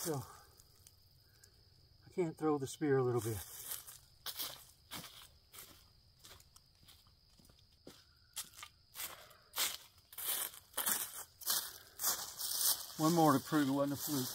So I can't throw the spear a little bit. One more to prove it wasn't a fluke.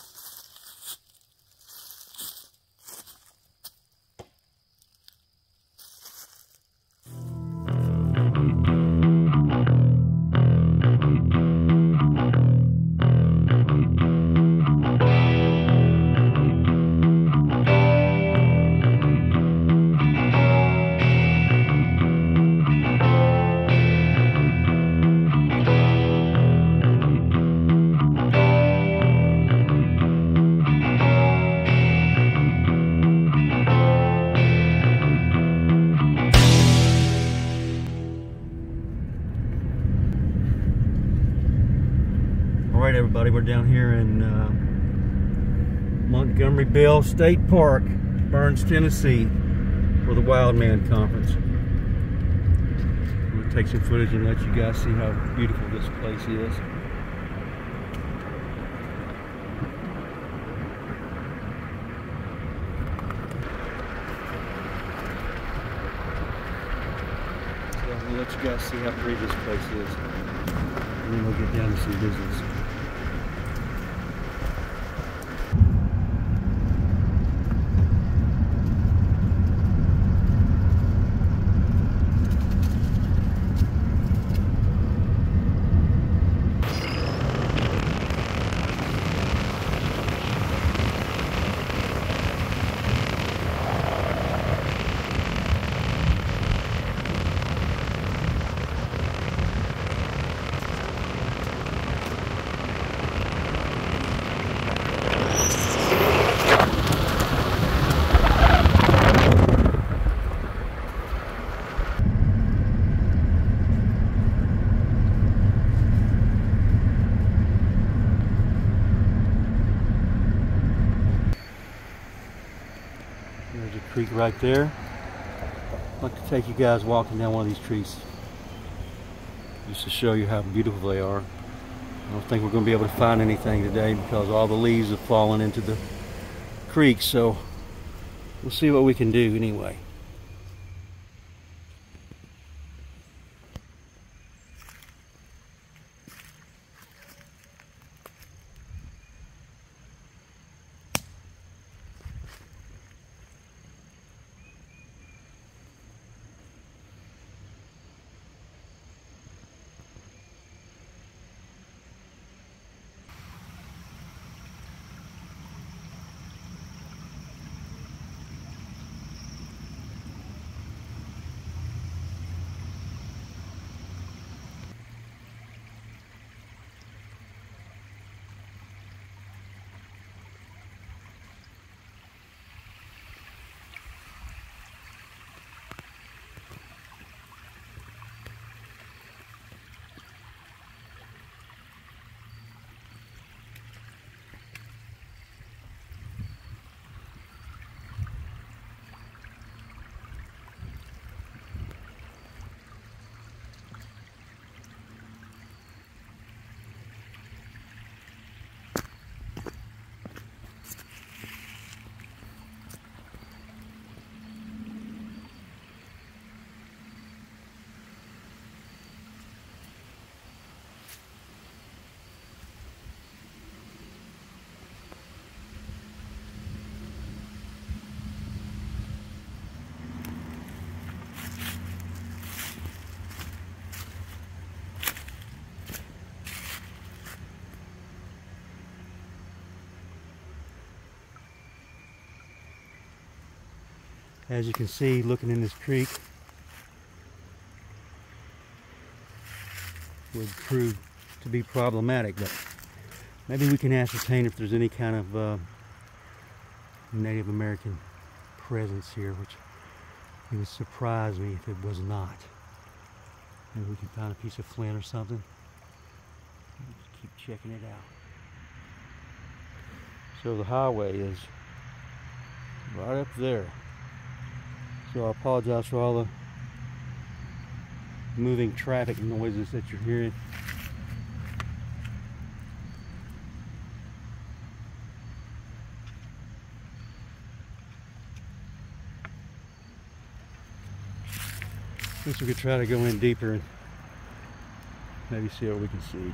Alright everybody, we're down here in Montgomery Bell State Park, Burns, Tennessee, for the Wildman Conference. I'm going to take some footage and let you guys see how beautiful this place is. So I'm going to let you guys see how pretty this place is. And then we'll get down to some business. There's a creek right there. I'd like to take you guys walking down one of these trees just to show you how beautiful they are. I don't think we're going to be able to find anything today because all the leaves have fallen into the creek, so we'll see what we can do anyway. As you can see, looking in this creek would prove to be problematic, but maybe we can ascertain if there's any kind of Native American presence here, which it would surprise me if it was not. Maybe we can find a piece of flint or something. Just keep checking it out. So the highway is right up there. So I apologize for all the moving traffic noises that you're hearing. Guess we could try to go in deeper and maybe see what we can see.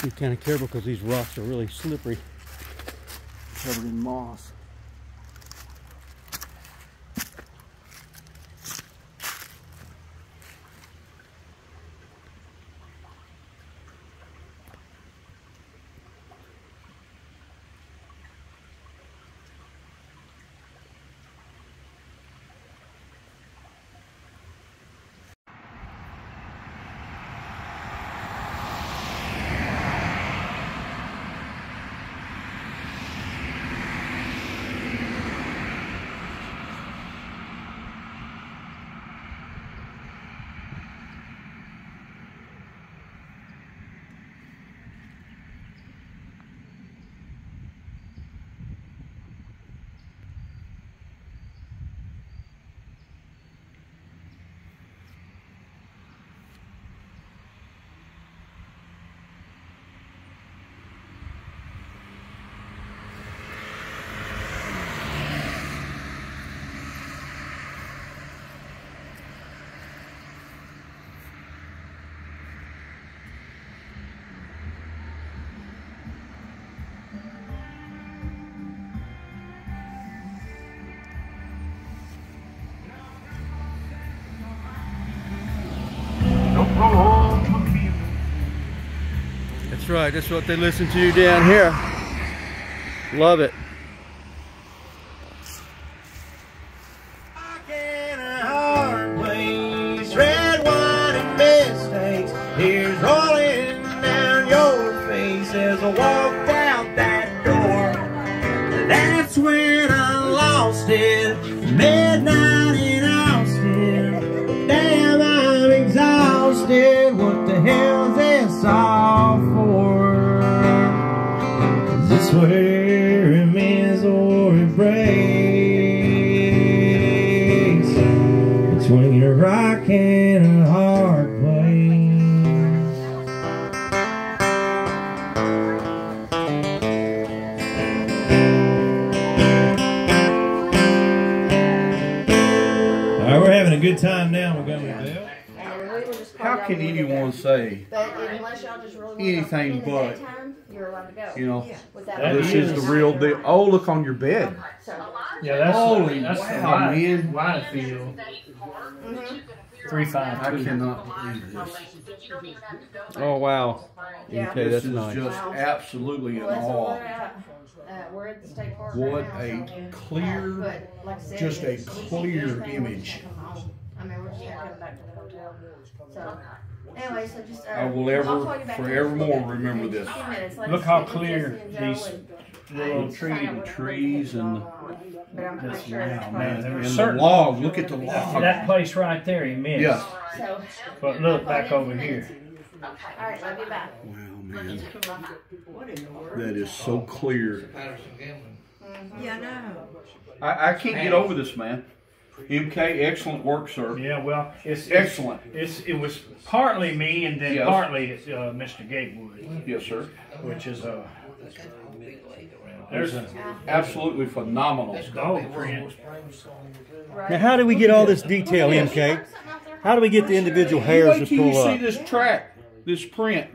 Be kind of careful because these rocks are really slippery, covered in moss. That's right, that's what they listen to down here. Love it. Red wine and mistakes, tears rolling down your face as I walked out that door. That's when I lost it. Midnight in Austin. Damn, I'm exhausted. What the hell's this all for? Is this where it mends or it breaks? Between a rock and a hard place. Alright, we're having a good time now. Montgomery Bell. How can anyone say anything but, you know, this is the real deal? Oh, look on your bed. Yeah, that's holy that's wow, man. Wide field. 352. I cannot believe this. Oh wow. Yeah. Okay, This that's is nice. just absolutely in awe. We're at the state park. What right now, a clear, but like I said, just a it's clear image. I mean, we're just gonna come back to the hotel. So, anyway, so just. I will ever, forevermore remember this. Look how clear these little trees and this wow, man. There and was the certain log. Look at the log. that place right there he missed. Yeah. So, But look back over here. alright, love you, bye. Wow, man. That is so clear. Yeah, I know. I can't get over this, man. MK, excellent work, sir. Yeah, well, it's Excellent. It was partly me and then Yes. partly Mr. Gatewood, Yes, sir. which is there's a Absolutely phenomenal. dog print. Now, how do we get all this detail, MK? How do we get the individual hairs Wait to till you pull see up? this track, this print.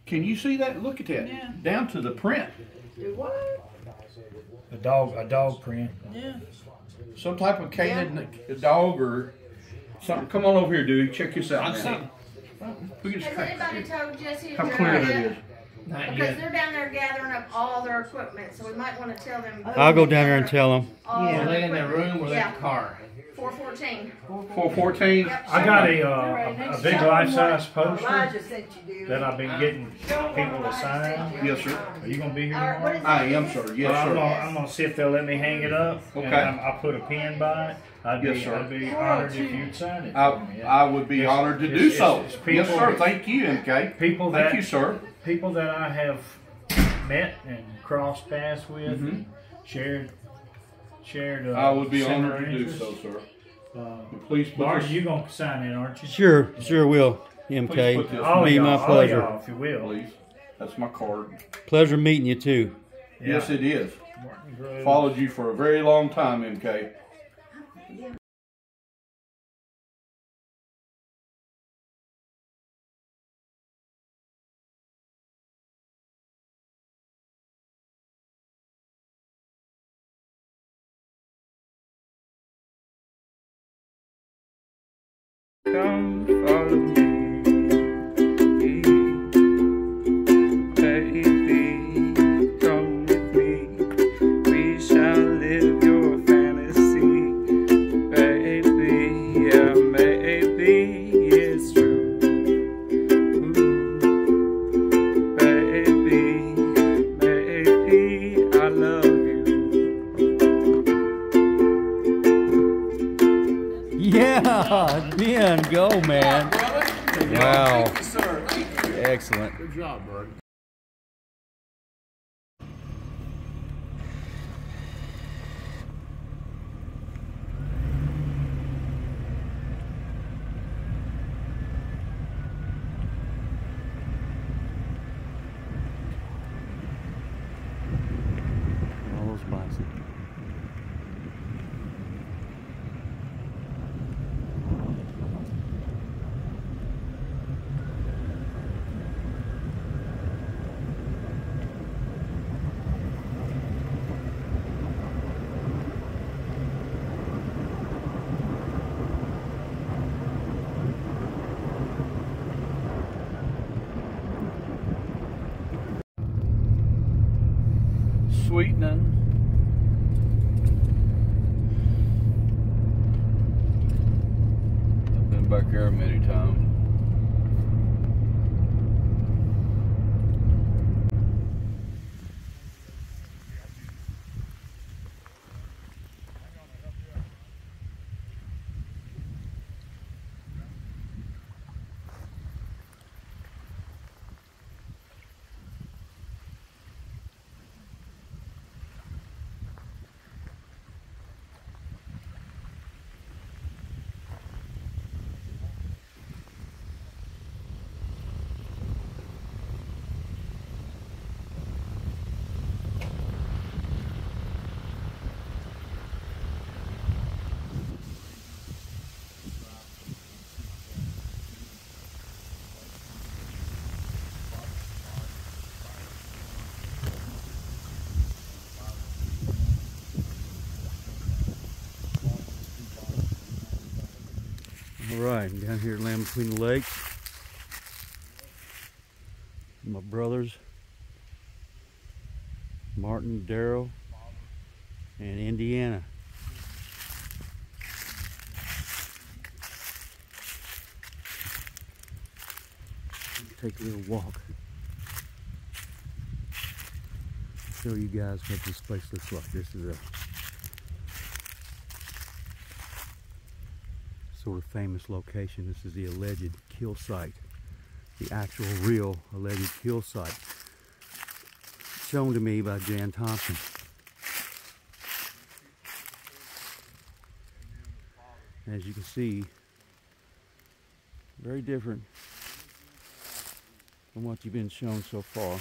Can you see that? Look at that. Down to the print. Do what? a dog print. Yeah. Some type of canid dog or something. Come on over here, dude. Check yourself out. Has anybody told Jesse How clear that is? Because they're down there gathering up all their equipment, so we might want to tell them. I'll go down there and tell them. Yeah, they in their room or their car. 414. 414. Yep. I got a big life-size poster that I've been getting people to sign. Yes, sir. Are you gonna be here Alright, what tomorrow? is it? I am, sir. Yes, sir. I'm gonna see if they'll let me hang it up. Okay. And I'll put a pin by it. Yes, sir. I'd be honored if you'd sign it for me. I would be honored to do so. It's Yes, sir. Thank you, MK. Thank you, sir. People that I have met and crossed paths with, Mhm. shared. I would be similar honored to do interests. so, sir. Please put Bart, this. you gonna sign in, aren't you? Sure will, Please MK. put this. All Be y'all, my all pleasure. y'all, if you will. Please. That's my card. Pleasure meeting you too. Yeah. Yes, it is. Martin Grove. Followed you for a very long time, MK. Come follow me, baby, come with me, we shall live your fantasy, baby, yeah, maybe it's true, baby, maybe I love you. Yeah, Ben, go, man. Wow. Thank you, sir. Thank you. Excellent. Good job, bud. All those bison. Sweetening. I've been back here many times. All right, I'm down here at Land Between the Lakes. My brothers, Martin, Darrell, and Indiana. Take a little walk. Show you guys what this place looks like. This is a sort of famous location. This is the alleged kill site, the actual real alleged kill site, shown to me by Jan Thompson. As you can see, very different from what you've been shown so far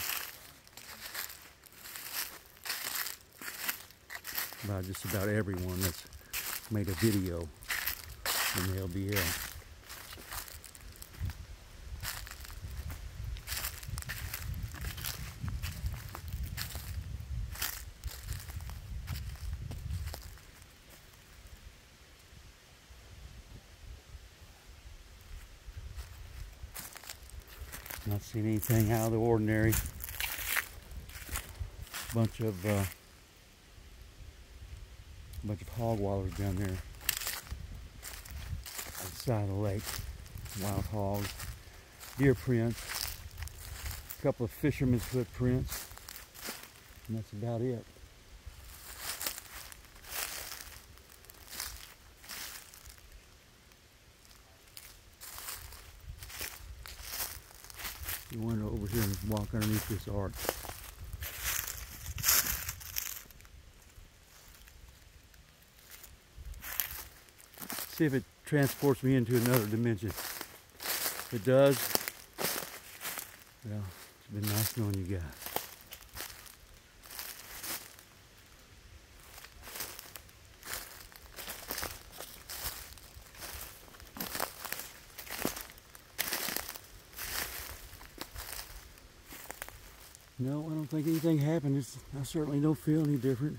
by just about everyone that's made a video in the LBL. Not seeing anything out of the ordinary. Bunch of hog wallers down there on the side of the lake. Wild hogs, deer prints, a couple of fishermen's footprints, and that's about it. You want to over here and walk underneath this arch. See if it transports me into another dimension. If it does, well, it's been nice knowing you guys. No, I don't think anything happened. I certainly don't feel any different.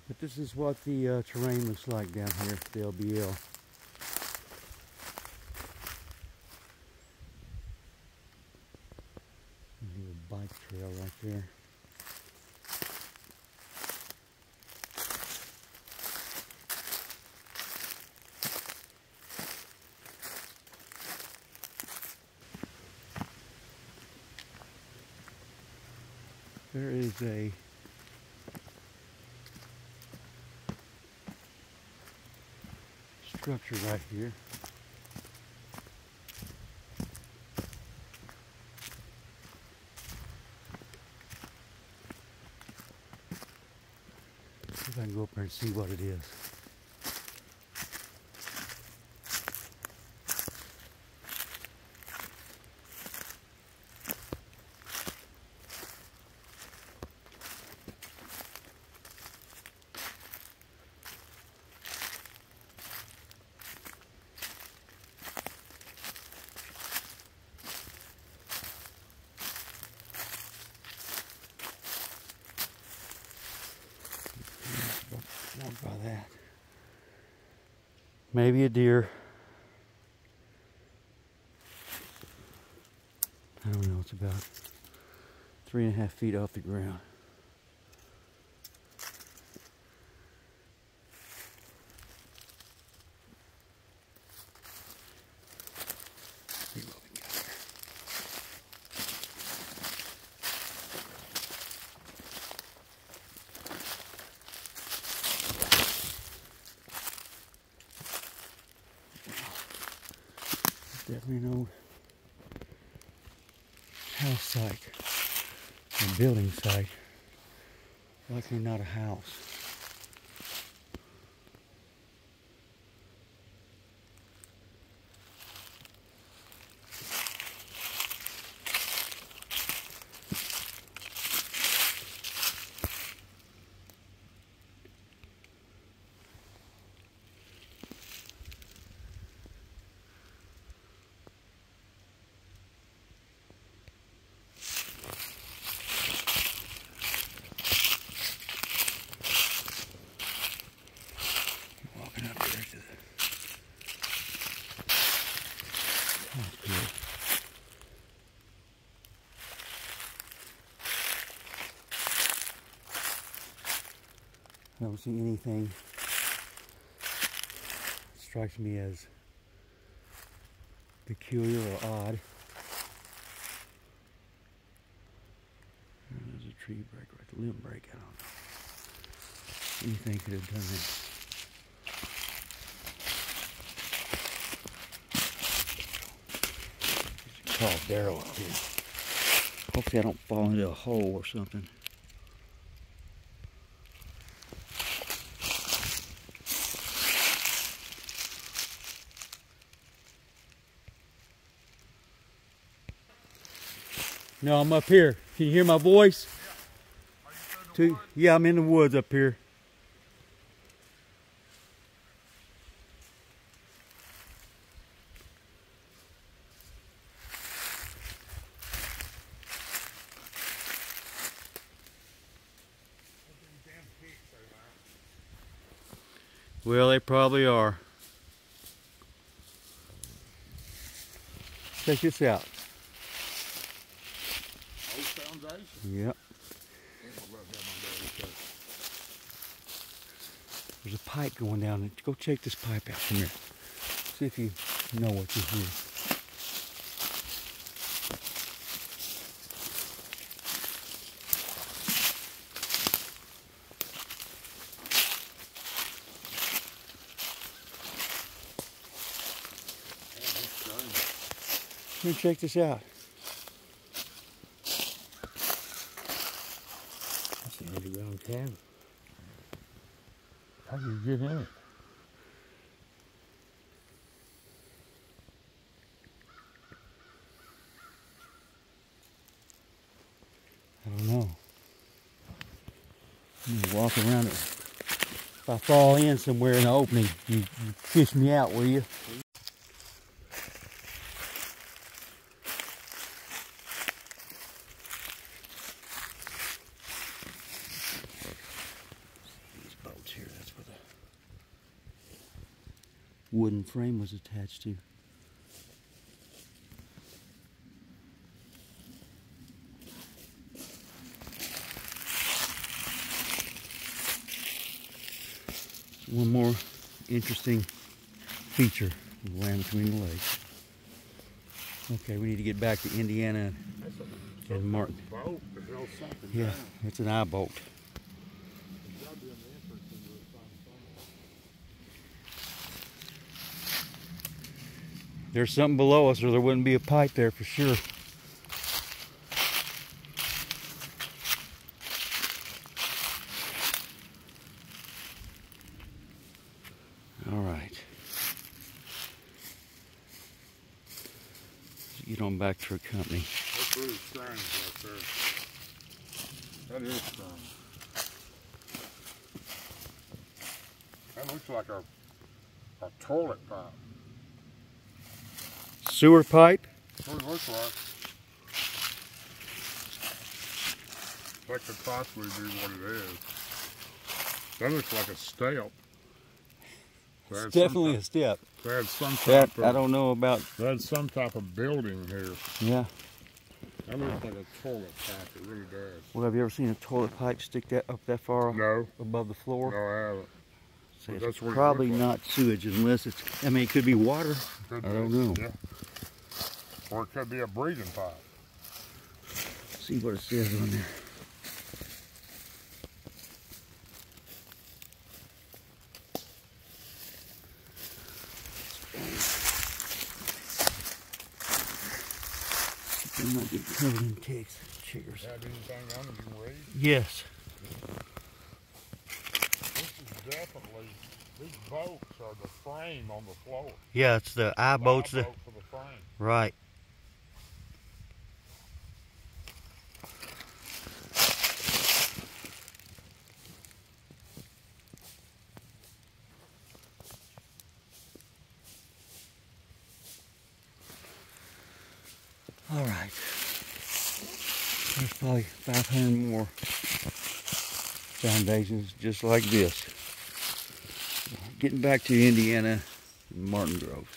But this is what the terrain looks like down here at the LBL. A little bike trail right there. There is a structure right here. See if I can go up there and see what it is. By that. Maybe a deer. I don't know, it's about 3.5 feet off the ground. See what we got here. Definitely no house site or building site. Likely not a house. I don't see anything that strikes me as peculiar or odd. There's a tree break, right? The limb break, I don't know. Anything could have done that. Call Darrell up here. Hopefully I don't fall into a hole or something. No, I'm up here. Can you hear my voice? Yeah. Are you through the woods? Yeah, I'm in the woods up here. Well, they probably are. Check this out. Old foundation. Yep. There's a pipe going down. Go check this pipe out. Come here. See if you know what you hear. Come here, check this out. That's an underground cavern. How do you get in it? I don't know. I'm gonna walk around it. If I fall in somewhere in the opening, you fish me out, will you? These bolts here, that's where the wooden frame was attached to. One more interesting feature of land between the lakes. Okay, we need to get back to Indiana and Martin. Yeah, it's an eye bolt. There's something below us or there wouldn't be a pipe there for sure. Get on back to her company. That's really strange right there. That is strange. That looks like a toilet pipe. Sewer pipe? That's what it looks like. That could possibly be what it is. That looks like a step. It's definitely a step. They had some type of, I don't know about. They had some type of building here. Yeah. That looks like a toilet pipe. It really does. Well, have you ever seen a toilet pipe stick that up that far above the floor? No, I haven't. So it's probably not sewage unless it's. I mean, it could be water. I don't know. Yeah. Or it could be a breathing pipe. See what it says on there. I'm not getting covered in cakes, chiggers. Have anything on it you can read? Yes. This is definitely, these bolts are the frame on the floor. Yeah, it's the eye bolts. For the frame. Right. All right. There's probably 500 more foundations just like this. Getting back to Indiana and Martin Grove.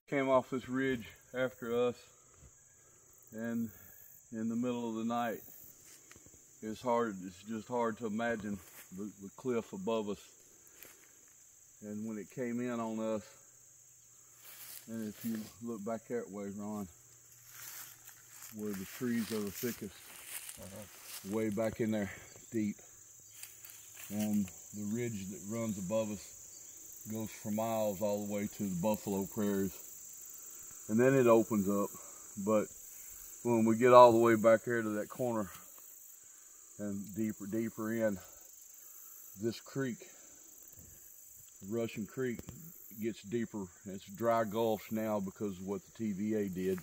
Came off this ridge after us, and in the middle of the night, it's just hard to imagine the cliff above us. And when it came in on us, and if you look back that way, Ron, where the trees are the thickest, way back in there, deep. And the ridge that runs above us goes for miles all the way to the buffalo prairies. And then it opens up. But when we get all the way back there to that corner and deeper in, this creek, Russian Creek, gets deeper. It's dry gulch now because of what the TVA did,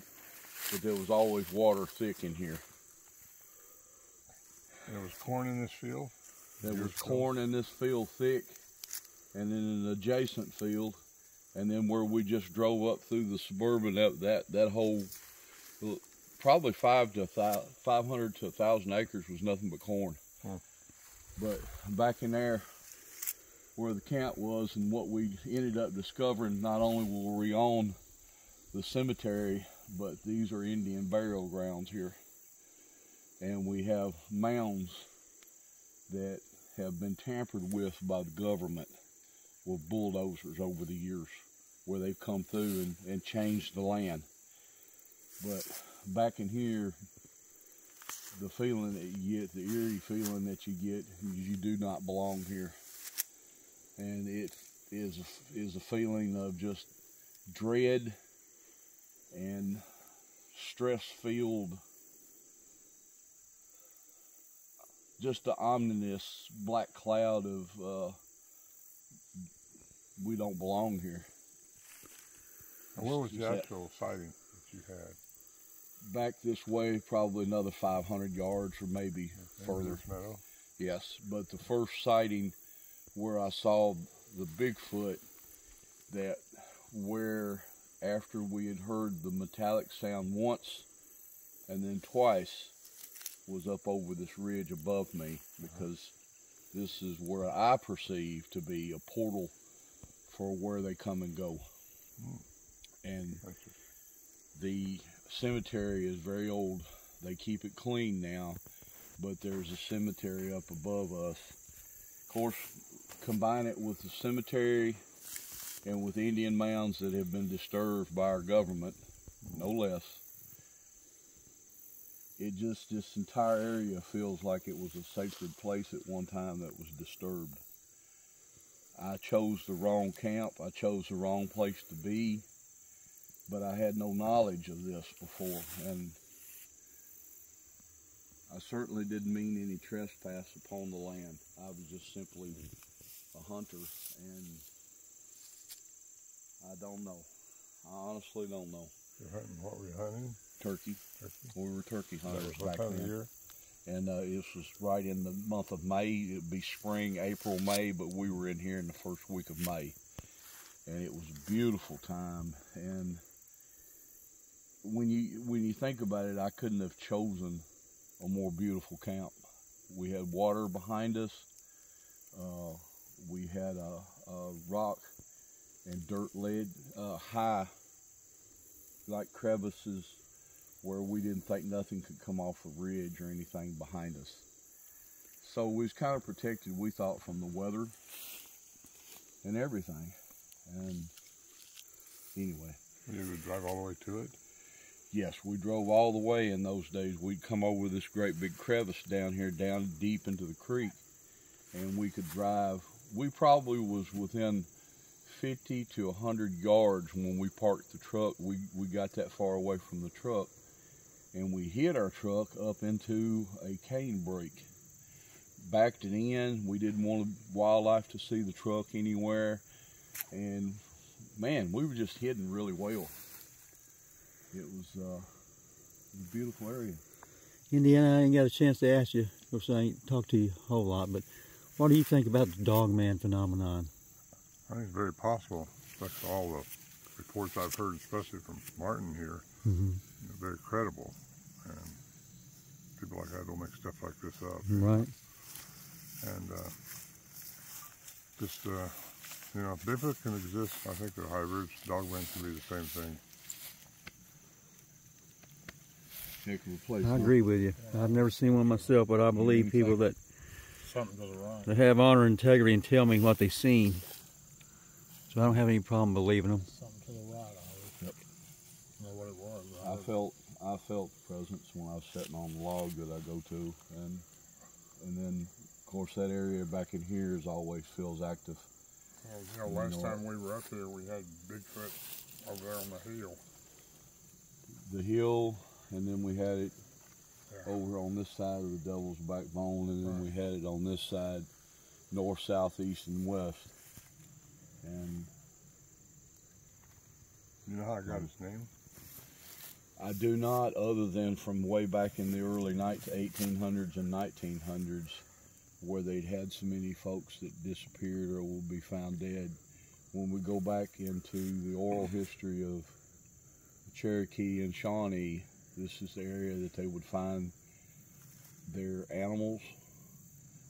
but there was always water thick in here. There was corn in this field? There was corn in this field thick, and then in an adjacent field, and then where we just drove up through the suburban, that whole, probably 500 to 1,000 acres was nothing but corn. But back in there, where the camp was, and what we ended up discovering, not only were we on the cemetery, but these are Indian burial grounds here. And we have mounds that have been tampered with by the government with bulldozers over the years, where they've come through and changed the land. But back in here, the feeling that you get, the eerie feeling that you get, you do not belong here. And it is a feeling of just dread and stress-filled, just the ominous black cloud of we don't belong here. And where was the actual sighting that you had? Back this way, probably another 500 yards or maybe further. Meadow? Yes, but the first sighting where I saw the Bigfoot, that where after we had heard the metallic sound once and then twice, was up over this ridge above me, because this is where I perceive to be a portal for where they come and go. And the cemetery is very old. They keep it clean now, but there's a cemetery up above us. Of course, combine it with the cemetery and with Indian mounds that have been disturbed by our government, no less. It just, this entire area feels like it was a sacred place at one time that was disturbed. I chose the wrong camp. I chose the wrong place to be, but I had no knowledge of this before, and I certainly didn't mean any trespass upon the land. I was just simply a hunter, and I don't know. I honestly don't know. You're hunting, what were you hunting? Turkey. We were turkey hunters back then. What time of year? And this was right in the month of May. It'd be spring, April, May, but we were in here in the first week of May. And it was a beautiful time. And when you think about it, I couldn't have chosen a more beautiful camp. We had water behind us. We had a rock and dirt led high, like crevices, where we didn't think nothing could come off a ridge or anything behind us. So we was kind of protected, we thought, from the weather and everything. And anyway. You would drive all the way to it? Yes, we drove all the way in those days. We'd come over this great big crevice down here, down deep into the creek, and we could drive. We probably was within 50 to 100 yards when we parked the truck. We got that far away from the truck, and we hit our truck up into a cane break. Backed it in. We didn't want wildlife to see the truck anywhere, and man, we were just hidden really well. It was a beautiful area. Indiana, I ain't got a chance to ask you, of course I ain't talked to you a whole lot, but what do you think about the Dogman phenomenon? I think it's very possible, especially all the reports I've heard, especially from Barton here. They're very credible, and people like that don't make stuff like this up. Right. And just You know, if Bigfoot can exist, I think the hybrids, Dogmen can be the same thing. Heck of a place. I agree with you. I've never seen one myself, but I believe people that Something goes wrong. that have honor and integrity and tell me what they've seen. So I don't have any problem believing them. Something to the right of it. Yep. I don't know what it was. I felt presence when I was sitting on the log that I go to, and then of course that area back in here is always feels active. Well, you know, last time we were up here, we had Bigfoot over there on the hill. The hill, and then we had it over on this side of the Devil's Backbone, and then we had it on this side, north, south, east, and west. And you know how I got his name? I do not, other than from way back in the early 1800s and 1900s, where they'd had so many folks that disappeared or will be found dead. When we go back into the oral history of Cherokee and Shawnee, this is the area that they would find their animals,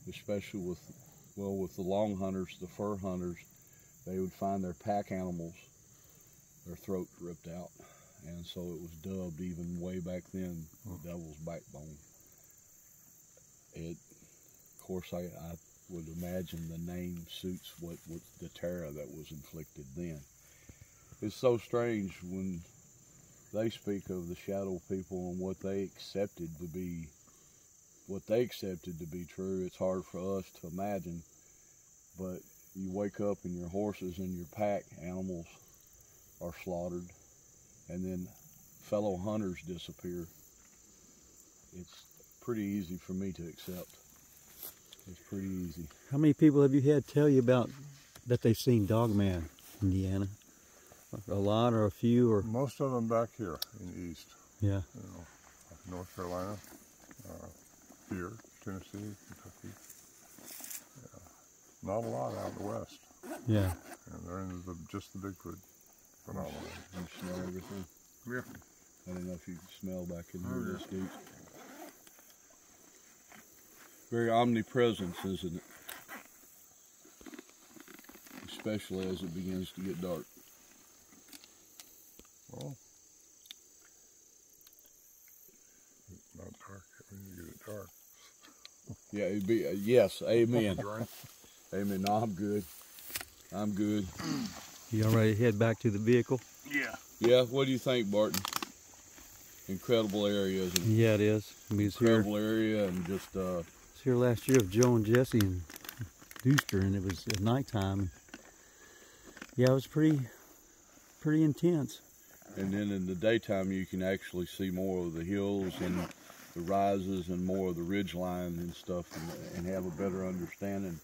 especially with the long hunters, the fur hunters. They would find their pack animals, their throat ripped out. And so it was dubbed, even way back then, the Devil's Backbone. Of course, I would imagine the name suits what the terror that was inflicted then. It's so strange when they speak of the shadow people and what they accepted to be true. It's hard for us to imagine, but you wake up and your horses and your pack animals are slaughtered, and then fellow hunters disappear. It's pretty easy for me to accept. It's pretty easy. How many people have you had tell you about that they've seen Dogman, Indiana? A lot or a few? Or most of them back here in the east. Yeah. You know, North Carolina, here, Tennessee, Kentucky. Not a lot out in the west. Yeah. And they're in just the Bigfoot phenomenon. You smell everything? Yeah. I don't know if you can smell back in here this deep. Very omnipresent, isn't it? Especially as it begins to get dark. Well, not dark. We need to get it dark. Yeah, it'd be, yes, amen. Amen. No, I'm good. I'm good. You all ready to head back to the vehicle? Yeah. Yeah, what do you think, Barton? Incredible area, isn't it? Yeah, it is. I mean, it's Incredible area, and just it's here last year of Joe and Jesse and Dooster, and it was at nighttime. Yeah, it was pretty intense. and then in the daytime you can actually see more of the hills and the rises and more of the ridge line and stuff, and have a better understanding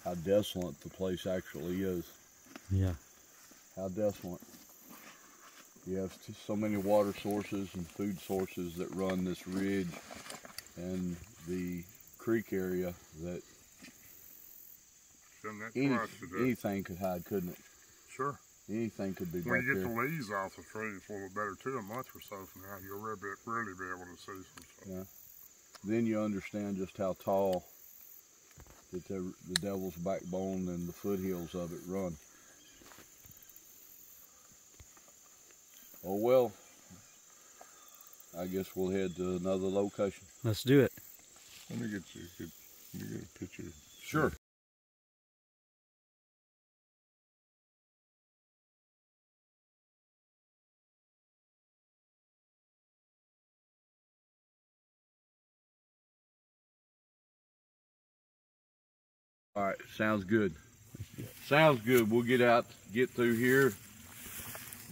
how desolate the place actually is. Yeah. How desolate. You have so many water sources and food sources that run this ridge and the creek area that anything could hide, couldn't it? Sure. Anything could be back when you get there. the leaves off the trees a little bit better too, a month or so from now, you'll really be able to see some stuff. Yeah. Then you understand just how tall that the Devil's Backbone and the foothills of it run. Oh well, I guess we'll head to another location. Let's do it. Let me get you get a picture. Sure. All right, sounds good. Sounds good. We'll get out, get through here,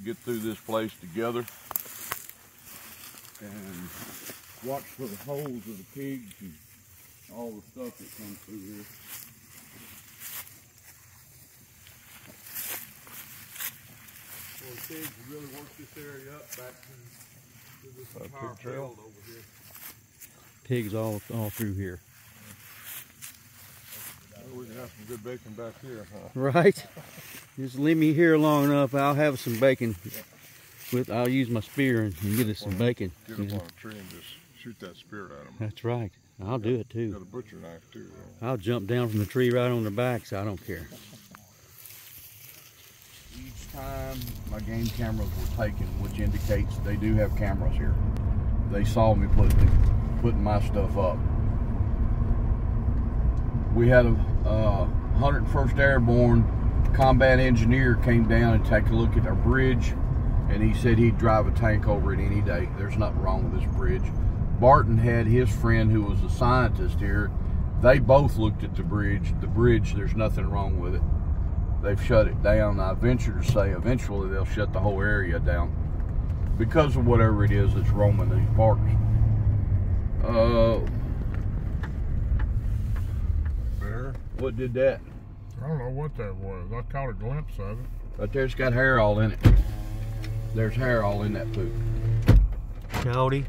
get through this place together, and watch for the holes of the pigs and all the stuff that comes through here. Well, the pigs really work this area up back to this entire field over here. Pigs all through here. We can have some good bacon back here, huh? Right? Just leave me here long enough, I'll have some bacon. I'll use my spear and get us some bacon. Get up on a tree and just shoot that spear at them. That's right. I'll do it too. Got a butcher knife too, though. I'll jump down from the tree right on their backs. I don't care. each time my game cameras were taken, which indicates they do have cameras here. They saw me putting my stuff up. We had a 101st Airborne combat engineer came down and take a look at our bridge, and he said he'd drive a tank over it any day. There's nothing wrong with this bridge. Barton had his friend who was a scientist here. They both looked at the bridge. The bridge, there's nothing wrong with it. They've shut it down. I venture to say eventually they'll shut the whole area down because of whatever it is that's roaming these parks. Bear? What did that? I don't know what that was. I caught a glimpse of it. Right there's got hair all in it. There's hair all in that poop. Coyote?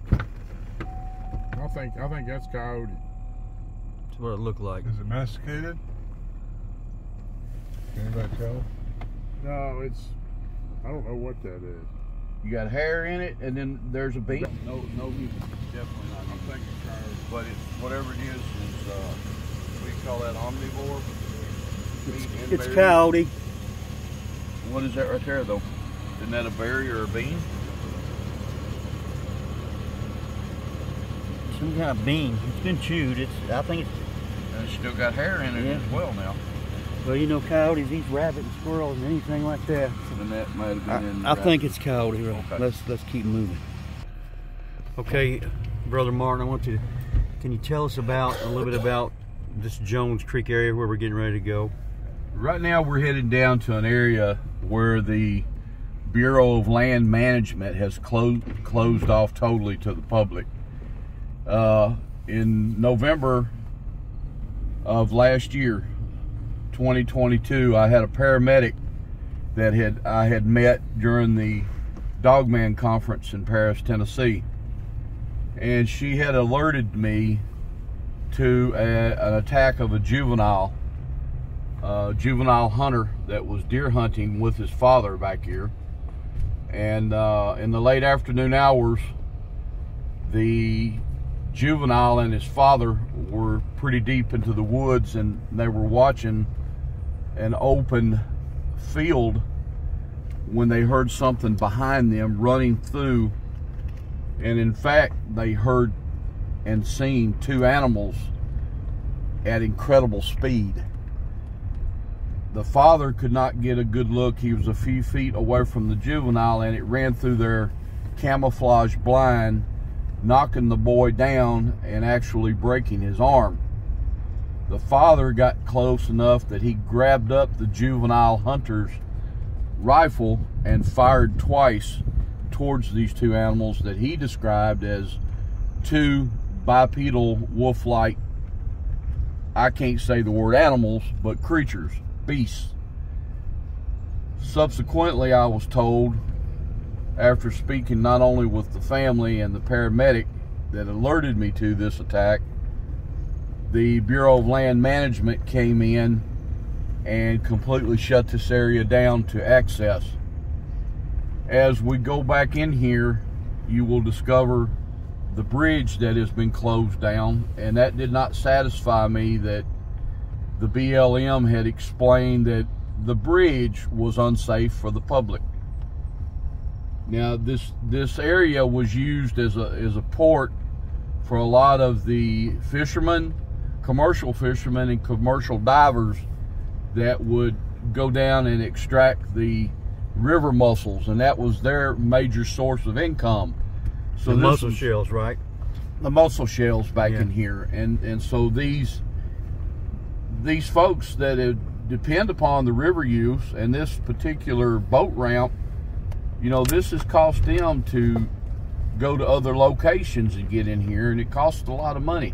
I think that's coyote. That's what it looked like. Is it masticated? Can anybody tell? No, I don't know what that is. You got hair in it, and then there's a beak. No human. Definitely not. I think it's coyote. But it's whatever it is what do you call that, omnivore? It's coyote. What is that right there, though? Isn't that a berry or a bean? Some kind of bean. It's been chewed. I think it's. And it's still got hair in it as well now. Well, you know, coyotes eat rabbit and squirrels and anything like that. And that might have been in the I think it's coyote, right? Okay. Let's keep moving. Okay, Brother Martin, can you tell us a little bit about this Jones Creek area where we're getting ready to go? Right now we're headed down to an area where the Bureau of Land Management has closed off totally to the public. In November of last year, 2022, I had a paramedic that I had met during the Dogman Conference in Paris, Tennessee, and she had alerted me to an attack of a juvenile hunter that was deer hunting with his father back here. And in the late afternoon hours, the juvenile and his father were pretty deep into the woods, and they were watching an open field when they heard something behind them running through. And in fact, they heard and seen two animals at incredible speed. The father could not get a good look. He was a few feet away from the juvenile, and it ran through their camouflage blind, knocking the boy down and actually breaking his arm. The father got close enough that he grabbed up the juvenile hunter's rifle and fired twice towards these two animals that he described as two bipedal wolf-like, I can't say the word animals, but creatures, beasts. Subsequently, I was told, after speaking not only with the family and the paramedic that alerted me to this attack, the Bureau of Land Management came in and completely shut this area down to access. As we go back in here, you will discover the bridge that has been closed down, and that did not satisfy me that the BLM had explained that the bridge was unsafe for the public. Now this area was used as a port for a lot of the fishermen, commercial fishermen and commercial divers that would go down and extract the river mussels, and that was their major source of income. So the mussel shells, right? The mussel shells back in here, and so these folks that depend upon the river use and this particular boat ramp, you know, this has cost them to go to other locations and get in here, and it costs a lot of money.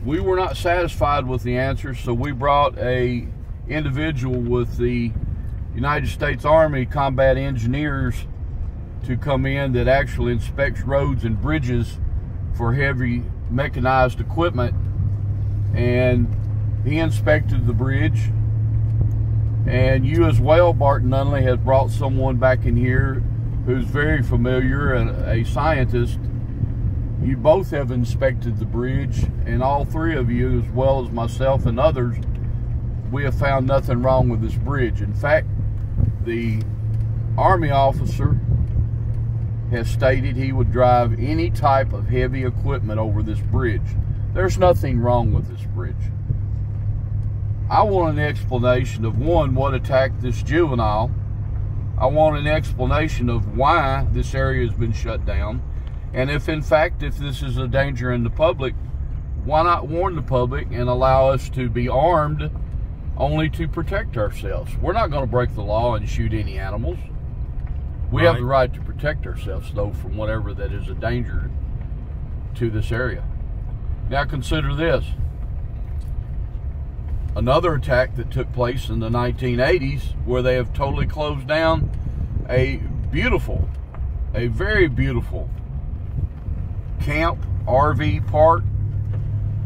We were not satisfied with the answer, so we brought a individual with the United States Army combat engineers to come in that actually inspects roads and bridges for heavy mechanized equipment, and he inspected the bridge. And you as well, Barton Nunnelly, has brought someone back in here who's very familiar and a scientist. You both have inspected the bridge, and all three of you, as well as myself and others, we have found nothing wrong with this bridge. In fact, the Army officer has stated he would drive any type of heavy equipment over this bridge. There's nothing wrong with this bridge. I want an explanation of, one, what attacked this juvenile. I want an explanation of why this area has been shut down. And if in fact, if this is a danger in the public, why not warn the public and allow us to be armed only to protect ourselves? We're not going to break the law and shoot any animals. We have the right to protect ourselves, though, from whatever that is a danger to this area. Now consider this. Another attack that took place in the 1980s, where they have totally closed down a very beautiful camp, RV park,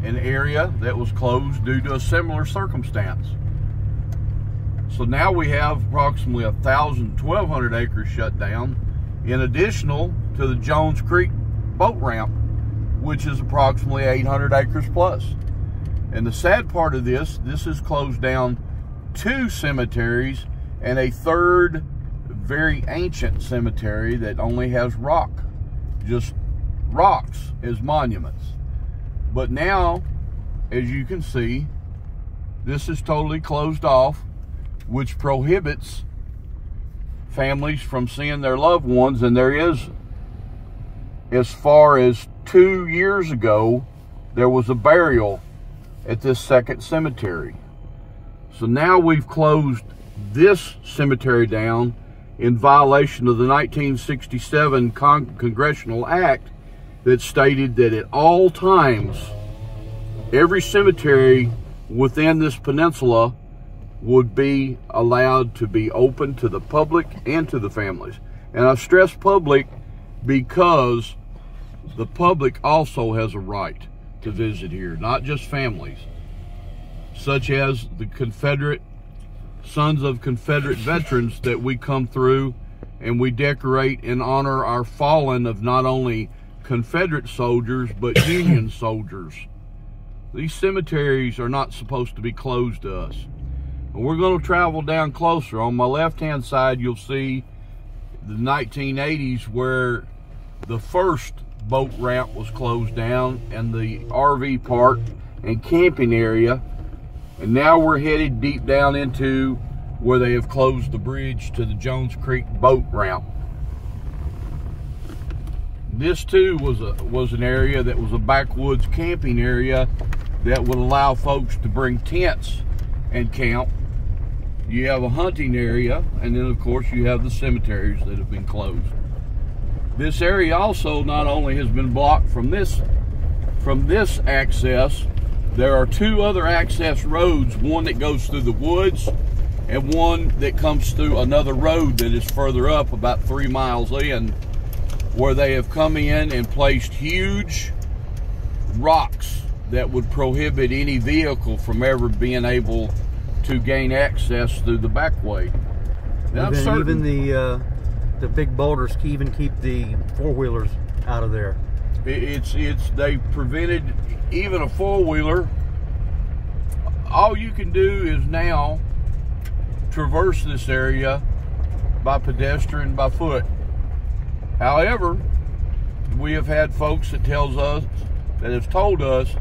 an area that was closed due to a similar circumstance. So now we have approximately 1,200 acres shut down, in additional to the Jones Creek boat ramp, which is approximately 800 acres plus. And the sad part of this has closed down 2 cemeteries and a third very ancient cemetery that only has just rocks as monuments. But now, as you can see, this is totally closed off, which prohibits families from seeing their loved ones. And there is, as far as 2 years ago, there was a burial at this second cemetery. So now we've closed this cemetery down in violation of the 1967 Congressional Act that stated that at all times, every cemetery within this peninsula would be allowed to be open to the public and to the families. And I stress public because the public also has a right to visit here, not just families, such as the Sons of Confederate Veterans that we come through and we decorate and honor our fallen of not only Confederate soldiers, but Union soldiers. These cemeteries are not supposed to be closed to us. And we're going to travel down closer. On my left-hand side, you'll see the 1980s where the first boat ramp was closed down and the RV park and camping area. And now we're headed deep down into where they have closed the bridge to the Jones Creek boat ramp. This too was an area that was a backwoods camping area that would allow folks to bring tents and camp. You have a hunting area, and then of course you have the cemeteries that have been closed. This area also not only has been blocked from this access, there are 2 other access roads, one that goes through the woods and one that comes through another road that is further up about 3 miles in, where they have come in and placed huge rocks that would prohibit any vehicle from ever being able to gain access through the back way. Now, and then even the big boulders even keep the 4-wheelers out of there. They prevented even a 4-wheeler. All you can do is now traverse this area by pedestrian, by foot. However, we have had folks that have told us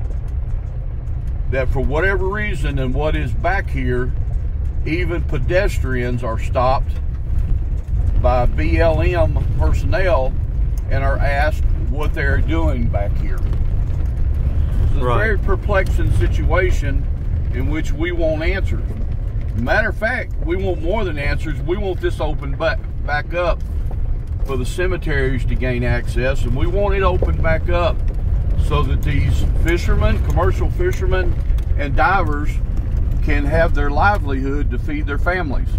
that for whatever reason and what is back here, even pedestrians are stopped by BLM personnel and are asked what they're doing back here. It's a very perplexing situation in which we want answers. Matter of fact, we want more than answers. We want this opened back up for the cemeteries to gain access, and we want it opened back up so that these fishermen, commercial fishermen, and divers can have their livelihood to feed their families.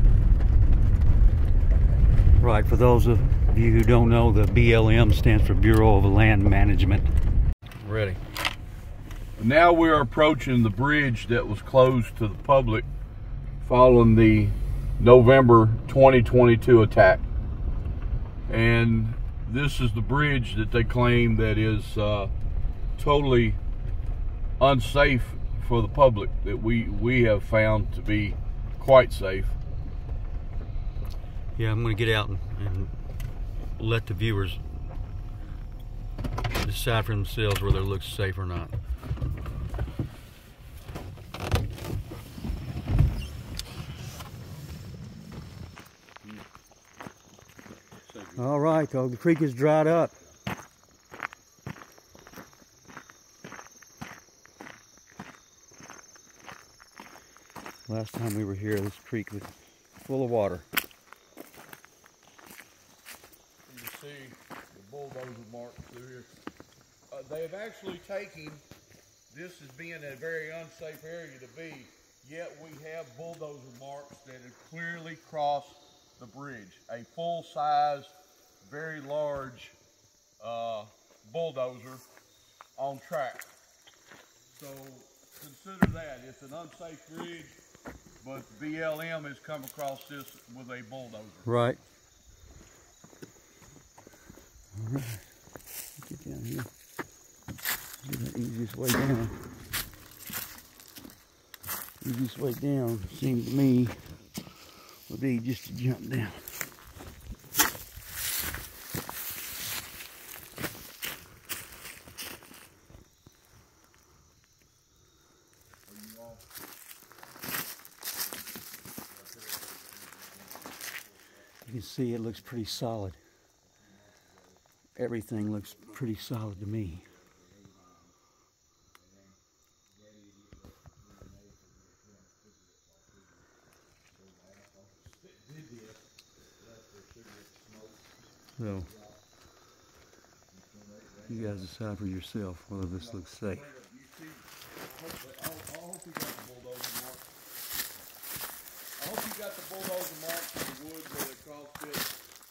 Right, for those of you who don't know, the BLM stands for Bureau of Land Management. Ready. Now we're approaching the bridge that was closed to the public following the November 2022 attack. And this is the bridge that they claim that is totally unsafe for the public that we have found to be quite safe. Yeah, I'm going to get out and let the viewers decide for themselves whether it looks safe or not. All right, the creek is dried up. Last time we were here, this creek was full of water. You can see the bulldozer marks through here. They have actually taken this as being a very unsafe area to be, yet we have bulldozer marks that have clearly crossed the bridge. A full-size, very large bulldozer on track. So consider that. It's an unsafe bridge, but BLM has come across this with a bulldozer. Right. All right. Get down here. Do the easiest way down. Easiest way down, seems to me, would be just to jump down. You can see it looks pretty solid. Everything looks pretty solid to me. So, you guys decide for yourself whether this looks safe. I hope you got the bulldozer marks. I hope you got the bulldozer marks in the woods where they crossed it.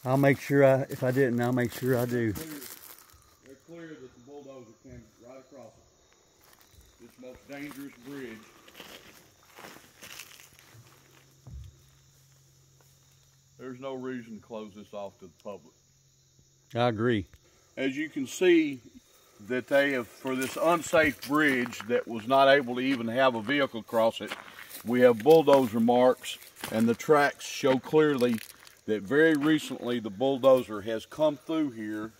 I'll make sure if I didn't, I'll make sure I do. They're clear that the bulldozer came right across it. This most dangerous bridge. There's no reason to close this off to the public. I agree. As you can see, that they have, for this unsafe bridge that was not able to even have a vehicle cross it, we have bulldozer marks, and the tracks show clearly that very recently the bulldozer has come through here,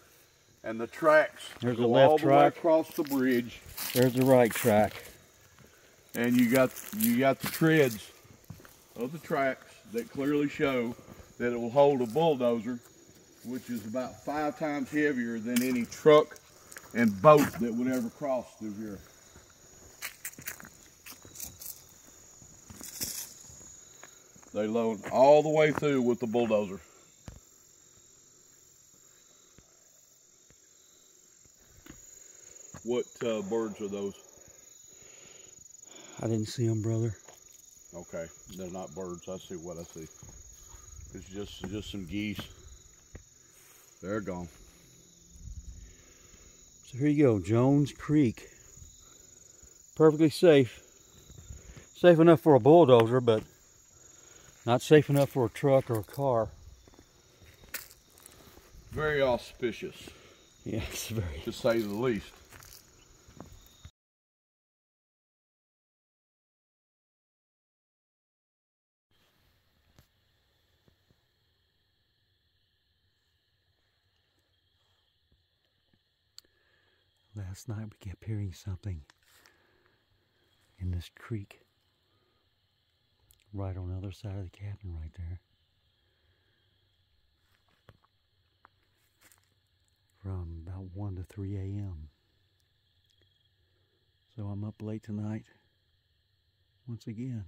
and the tracks There's the go left all the way track. across the bridge. There's the right track. And you got the treads of the tracks that clearly show that it will hold a bulldozer, which is about 5 times heavier than any truck and boat that would ever cross through here. They load all the way through with the bulldozer. What birds are those? I didn't see them, brother. Okay, they're not birds. I see what I see. It's just some geese. They're gone. So here you go, Jones Creek. Perfectly safe. Safe enough for a bulldozer, but not safe enough for a truck or a car. Very auspicious. Yes, very. To say the least. Last night we kept hearing something in this creek right on the other side of the cabin right there. From about 1 to 3 a.m. So I'm up late tonight once again.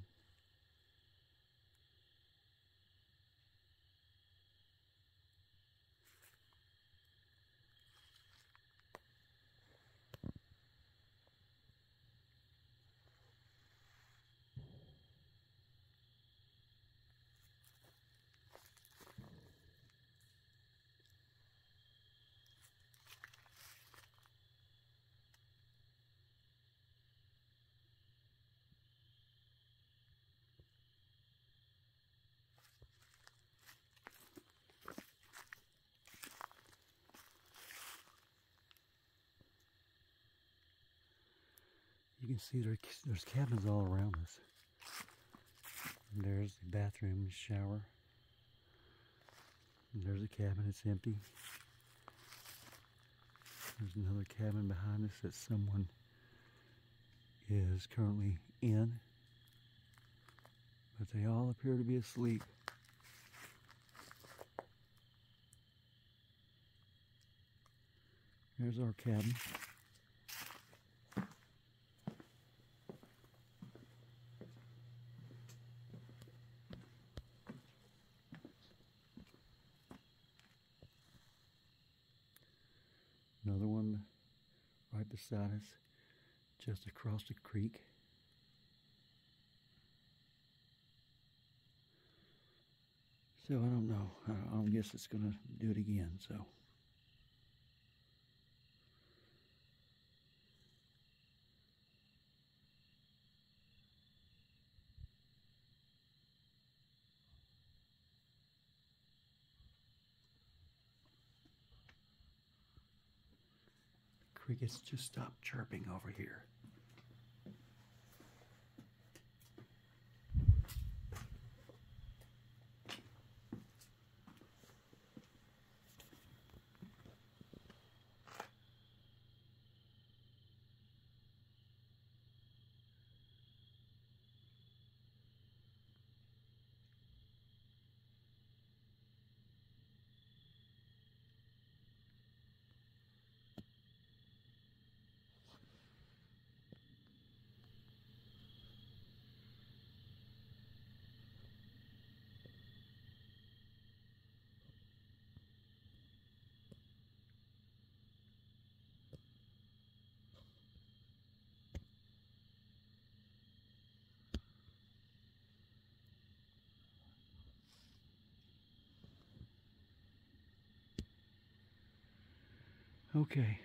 can see there's cabins all around us. And there's the bathroom and shower. And there's a cabin, it's empty. There's another cabin behind us that someone is currently in. But they all appear to be asleep. There's our cabin. Another one right beside us, just across the creek. So I don't know. I don't guess it's going to do it again, so. Crickets just stopped chirping over here. Okay.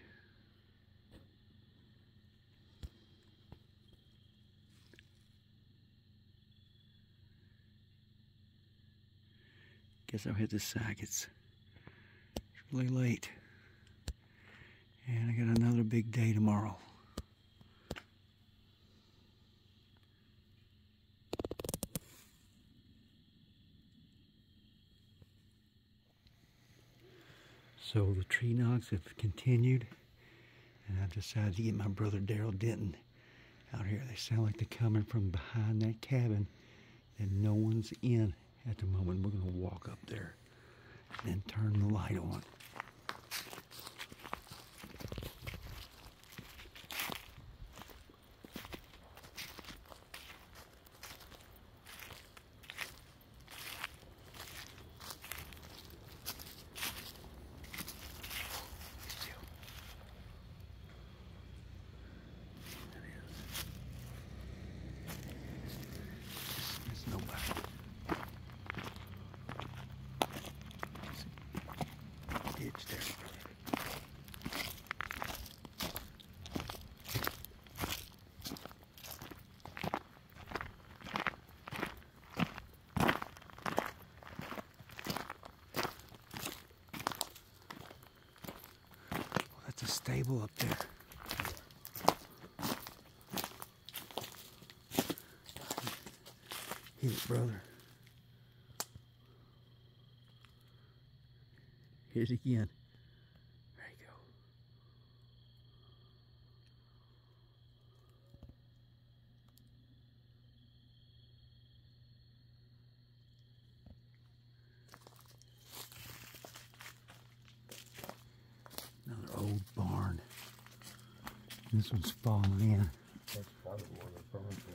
Guess I'll hit the sack. It's really late. And I got another big day tomorrow. So the tree knocks have continued, and I've decided to get my brother Darrell Denton out here. They sound like they're coming from behind that cabin that no one's in at the moment. We're going to walk up there and then turn the light on. That's a stable up there. Hit it, brother. Hit it again. There you go. Another old barn. This one's falling in. That's part of where they're coming from.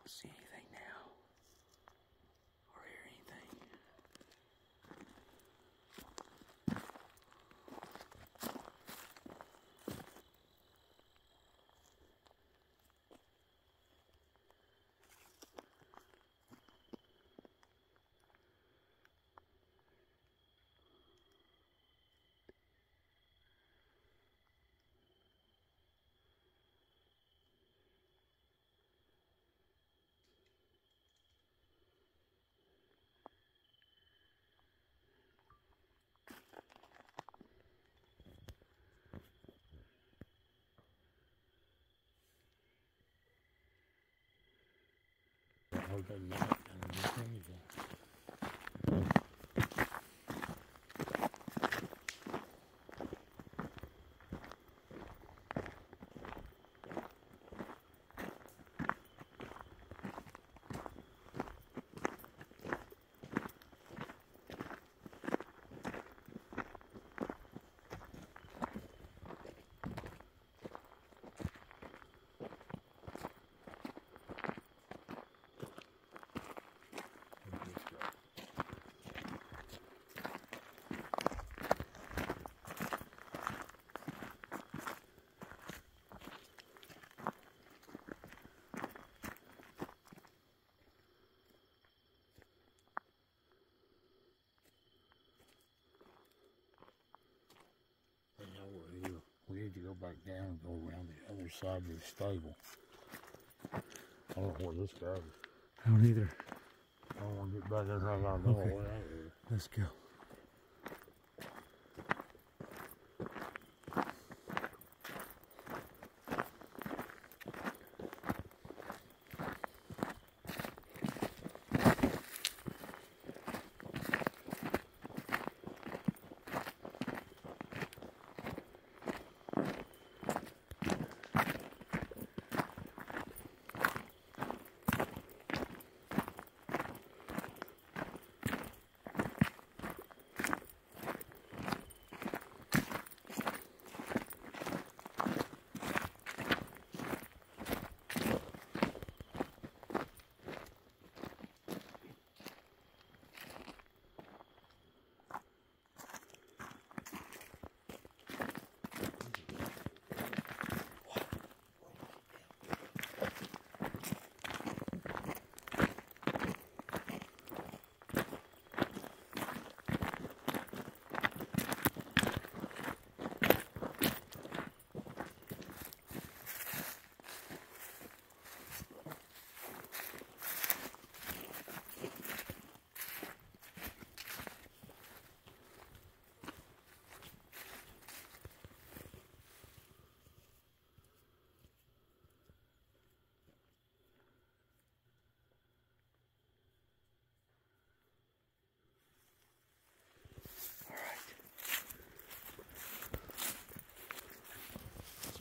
see anything now or hear anything. We need to go back down and go around the other side of the stable. I don't know where this goes. I don't either. I don't want to get back there and I don't know Okay. where that is. Let's go.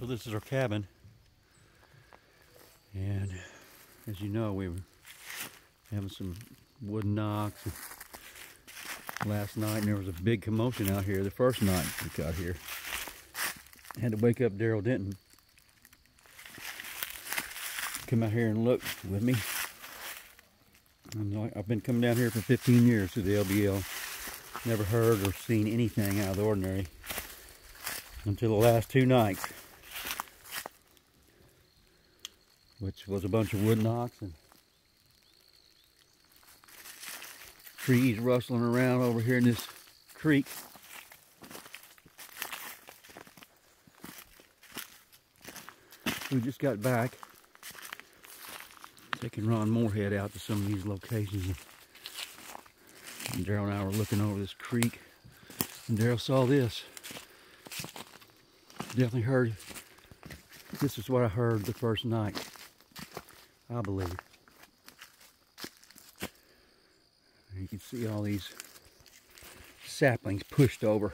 So this is our cabin, and as you know, we were having some wood knocks last night, and there was a big commotion out here the first night we got here. I had to wake up Darrell Denton, come out here and look with me. I've been coming down here for 15 years to the LBL. Never heard or seen anything out of the ordinary until the last 2 nights, which was a bunch of wood knocks and trees rustling around over here in this creek. We just got back, taking Ron Morehead out to some of these locations, and Darrell and I were looking over this creek, and Darrell saw this. Definitely heard, this is what I heard the first night, I believe. And you can see all these saplings pushed over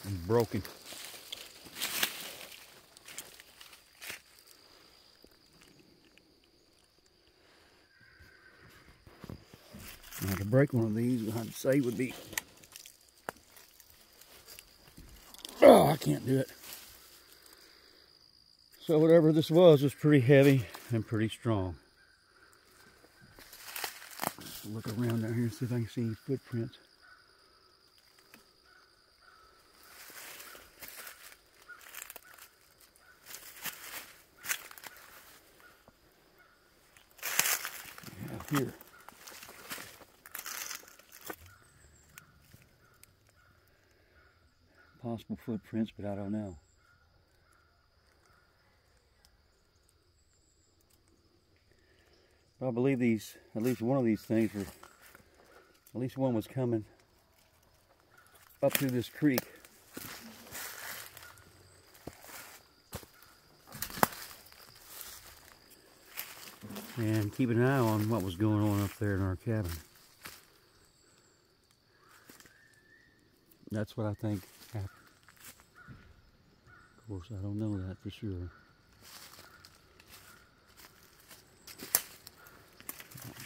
and broken. Now to break one of these, I'd say would be, oh, I can't do it. So whatever this was pretty heavy and pretty strong. Let's look around down here and see if I can see any footprints. Yeah, here. Possible footprints, but I don't know. I believe these, at least one of these things were, at least one was coming up through this creek. And keep an eye on what was going on up there in our cabin. That's what I think happened. Of course, I don't know that for sure.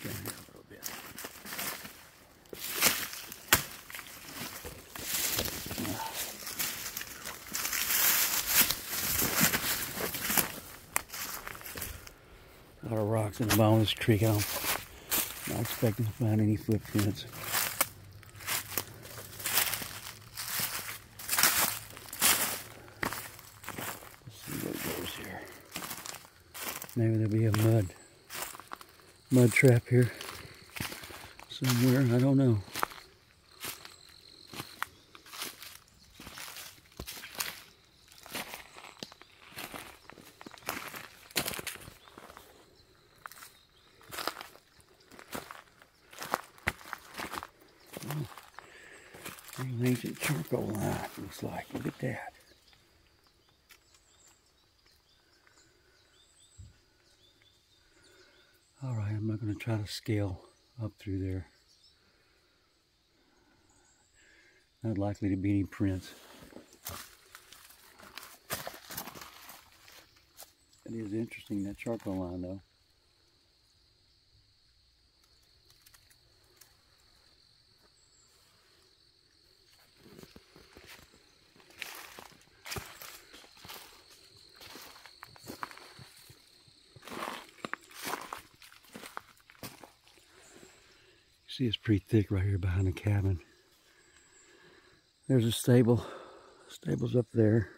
Down here a little bit. A lot of rocks in the bottom of this creek. I'm not expecting to find any footprints. Let's see what goes here. Maybe there'll be a mud trap here somewhere. I don't know. An ancient charcoal line, looks like. Look at that. Alright, I'm not going to try to scale up through there. Not likely to be any prints. It is interesting, that charcoal line though. See, it's pretty thick right here behind the cabin. There's a stable. Stable's up there.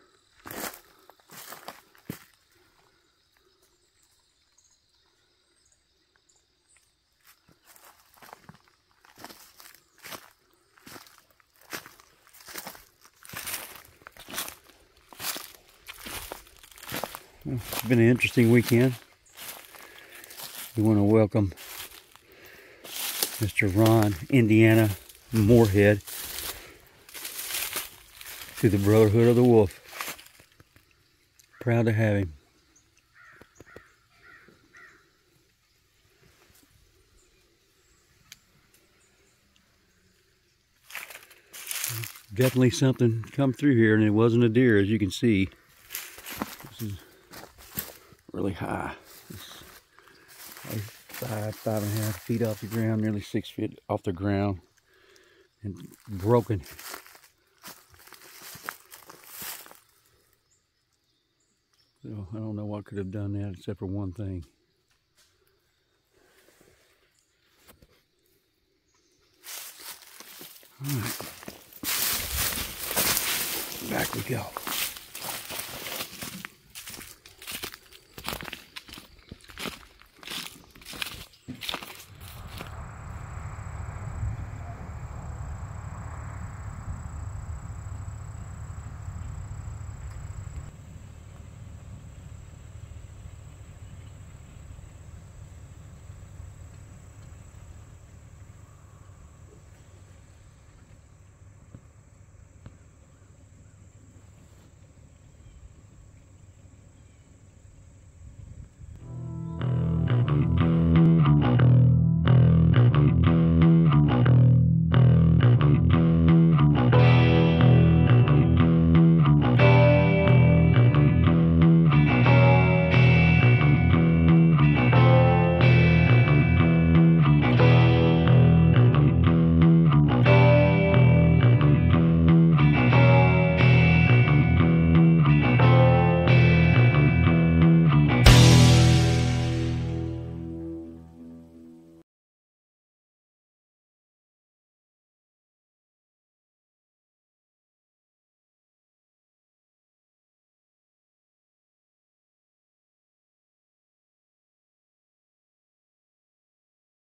Well, it's been an interesting weekend. We want to welcome Mr. Ron, Indiana, Morehead, to the Brotherhood of the Wolf. Proud to have him. Definitely something come through here, and it wasn't a deer, as you can see. This is really high. It's like 5.5 feet off the ground, nearly 6 feet off the ground, and broken. So I don't know what could have done that except for one thing. All right, back we go.